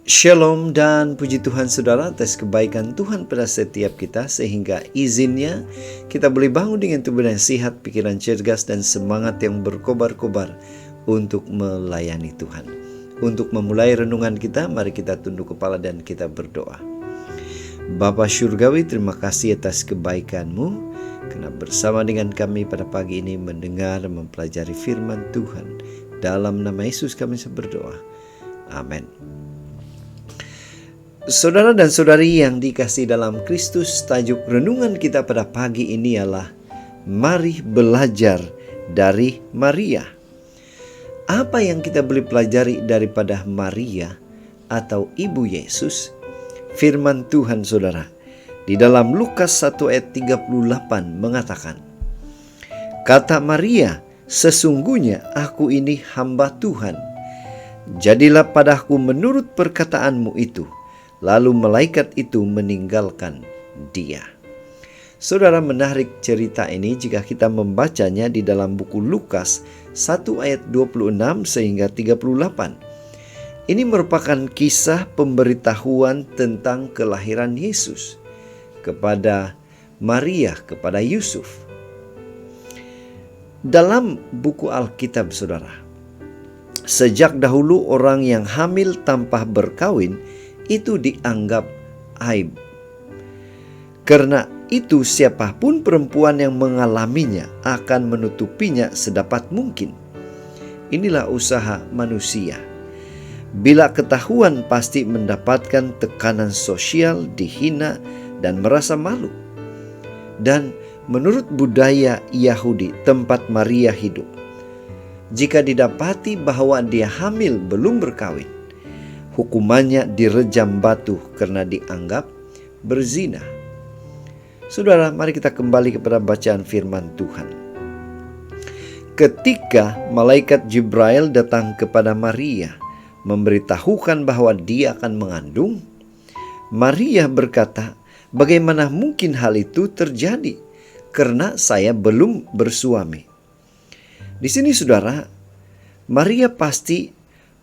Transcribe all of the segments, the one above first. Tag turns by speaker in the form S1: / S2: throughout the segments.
S1: Shalom dan puji Tuhan saudara atas kebaikan Tuhan pada setiap kita, sehingga izinnya kita boleh bangun dengan tubuh yang sehat, pikiran cergas dan semangat yang berkobar-kobar untuk melayani Tuhan. Untuk memulai renungan kita, mari kita tunduk kepala dan kita berdoa. Bapa Syurgawi, terima kasih atas kebaikan-Mu, karena bersama dengan kami pada pagi ini mendengar dan mempelajari firman Tuhan. Dalam nama Yesus kami berdoa. Amin. Saudara dan saudari yang dikasihi dalam Kristus, tajuk renungan kita pada pagi ini ialah Mari belajar dari Maria. Apa yang kita boleh pelajari daripada Maria atau Ibu Yesus? Firman Tuhan saudara, di dalam Lukas 1 ayat 38 mengatakan, kata Maria, sesungguhnya aku ini hamba Tuhan. Jadilah padaku menurut perkataanmu itu. Lalu malaikat itu meninggalkan dia. Saudara, menarik cerita ini jika kita membacanya di dalam buku Lukas 1 ayat 26 sehingga 38. Ini merupakan kisah pemberitahuan tentang kelahiran Yesus kepada Maria, kepada Yusuf. Dalam buku Alkitab saudara, sejak dahulu orang yang hamil tanpa berkawin itu dianggap aib. Karena itu siapapun perempuan yang mengalaminya akan menutupinya sedapat mungkin. Inilah usaha manusia. Bila ketahuan pasti mendapatkan tekanan sosial, dihina dan merasa malu. Dan menurut budaya Yahudi tempat Maria hidup, jika didapati bahwa dia hamil belum berkawin, hukumannya direjam batu karena dianggap berzina. Saudara, mari kita kembali kepada bacaan firman Tuhan. Ketika malaikat Jibril datang kepada Maria, memberitahukan bahwa dia akan mengandung, Maria berkata, bagaimana mungkin hal itu terjadi? Karena saya belum bersuami. Di sini saudara, Maria pasti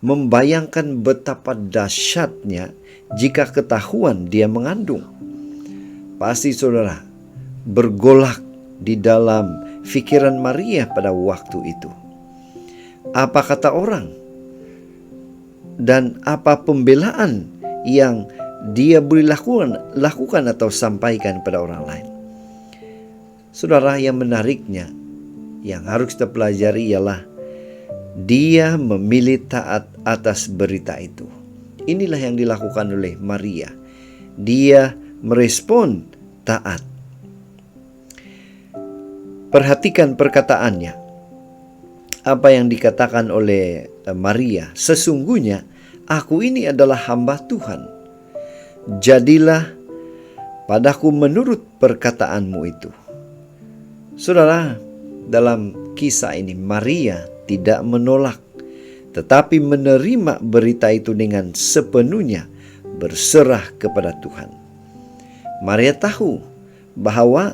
S1: membayangkan betapa dahsyatnya jika ketahuan dia mengandung. Pasti saudara bergolak di dalam pikiran Maria pada waktu itu. Apa kata orang? Dan apa pembelaan yang dia boleh lakukan atau sampaikan pada orang lain? Saudara, yang menariknya yang harus kita pelajari ialah dia memilih taat atas berita itu. Inilah yang dilakukan oleh Maria. Dia merespon taat. Perhatikan perkataannya. Apa yang dikatakan oleh Maria, sesungguhnya aku ini adalah hamba Tuhan. Jadilah padaku menurut perkataanmu itu. Saudara, dalam kisah ini Maria tidak menolak, tetapi menerima berita itu dengan sepenuhnya, berserah kepada Tuhan. Maria tahu bahwa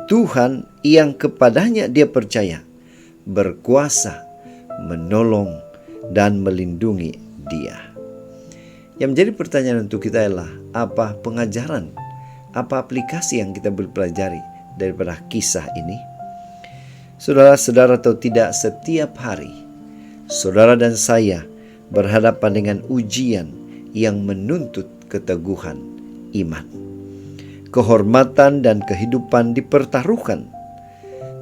S1: Tuhan yang kepadanya dia percaya berkuasa menolong dan melindungi dia. Yang menjadi pertanyaan untuk kita adalah, apa pengajaran, apa aplikasi yang kita boleh pelajari daripada kisah ini? Saudara-saudara, tahu tidak, setiap hari saudara dan saya berhadapan dengan ujian yang menuntut keteguhan iman. Kehormatan dan kehidupan dipertaruhkan.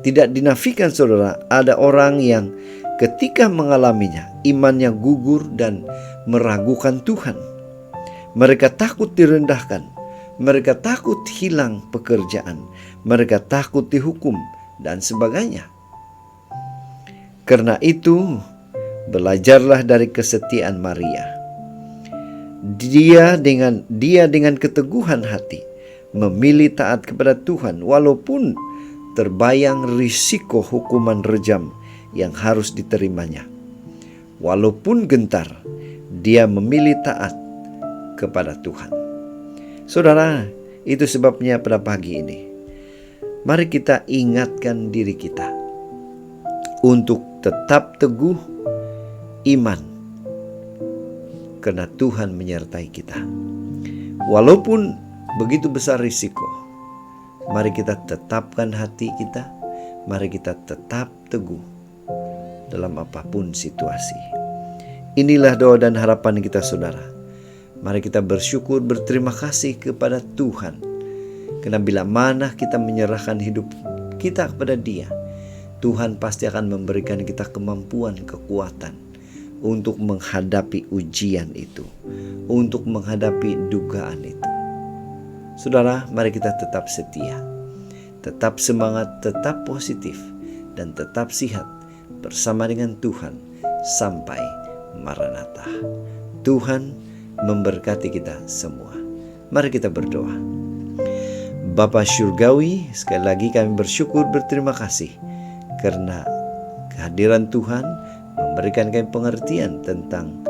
S1: Tidak dinafikan saudara, ada orang yang ketika mengalaminya imannya gugur dan meragukan Tuhan. Mereka takut direndahkan, mereka takut hilang pekerjaan, mereka takut dihukum dan sebagainya. Karena itu, belajarlah dari kesetiaan Maria. Dia dengan keteguhan hati memilih taat kepada Tuhan walaupun terbayang risiko hukuman rejam yang harus diterimanya. Walaupun gentar, dia memilih taat kepada Tuhan. Saudara, itu sebabnya pada pagi ini mari kita ingatkan diri kita untuk tetap teguh iman karena Tuhan menyertai kita. Walaupun begitu besar risiko, mari kita tetapkan hati kita, mari kita tetap teguh dalam apapun situasi. Inilah doa dan harapan kita, saudara. Mari kita bersyukur, berterima kasih kepada Tuhan. Karena bila mana kita menyerahkan hidup kita kepada Dia, Tuhan pasti akan memberikan kita kemampuan, kekuatan untuk menghadapi ujian itu, untuk menghadapi dugaan itu. Saudara, mari kita tetap setia, tetap semangat, tetap positif, dan tetap sihat bersama dengan Tuhan sampai Maranatha. Tuhan memberkati kita semua. Mari kita berdoa. Bapa Syurgawi, sekali lagi kami bersyukur, berterima kasih karena kehadiran Tuhan memberikan kami pengertian tentang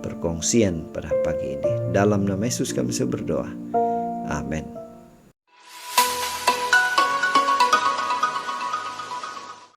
S1: perkongsian pada pagi ini. Dalam nama Yesus kami berdoa. Amin.